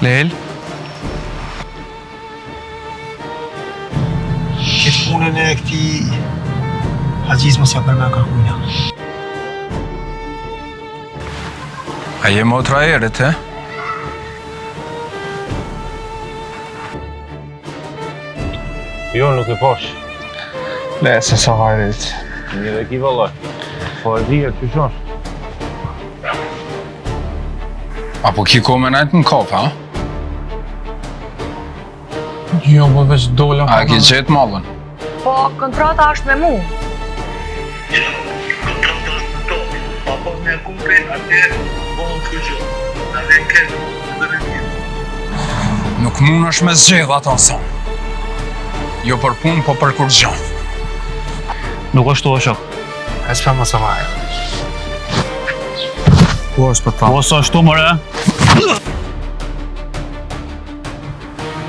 Lel? Këtë punën e këti Haxhis mos ja përmen kërkujna. A je motra erit, e? Jo, nuk e pash. Le, se sa hajrit. Një dhe ki vëllaj. Po e dhije të qyshosh. Apo ki ko me najtë në kop, ha? Jo, po veç dola. A ki gjetë mallën? Po, kontrata është me mu. Kontrata është me to. Apo me kupe atë bon kërgjë. Në dhe këtë dhe në një. Nuk mund është me zgjedh ato son. Jo për punë, po për kur gjanë. Nuk është to shok. E s'pa mos e vaje. Po është për ta. Po sa ashtu mëre?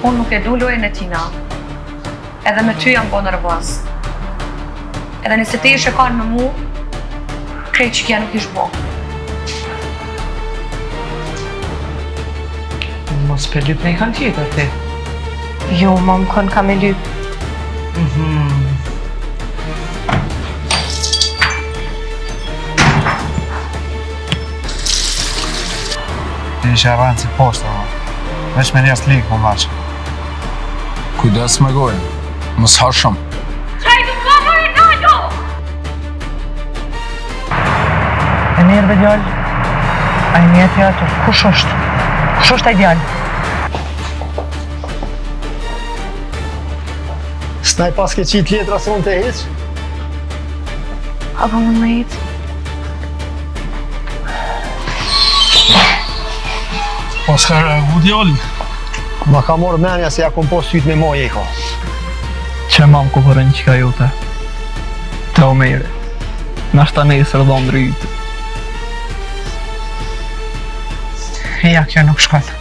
Unë nuk e du lojën e tina. Edhe me ty jam po nervoz. Edhe nëse ti ishe kanë me mu, krejt që kja nuk ish bo. Mos për lyp në i kanë tjetër, ti. Jo, ma më kënë kam e lyp. Ti ishe rënë si poshtë, ama. Veç me njerës likë, më maqë. Kujdes me gojën. Mos ha shumë. Qaj nuk ka më e dallo! E mirë, djallë. A i mjetë ato. Kush është? Kush është ai djallë? S'naj pas ke qitë letra se unë të heq? Apo mund me hitë? Po s'ka reagu djali. Ma ka morë menja se ja kom po sytë me moje i ka. Që mam ku përën që ka jote. Te o mejre. Nashta nesër dhe ndryjtë. Ja, kjo nuk shkallë.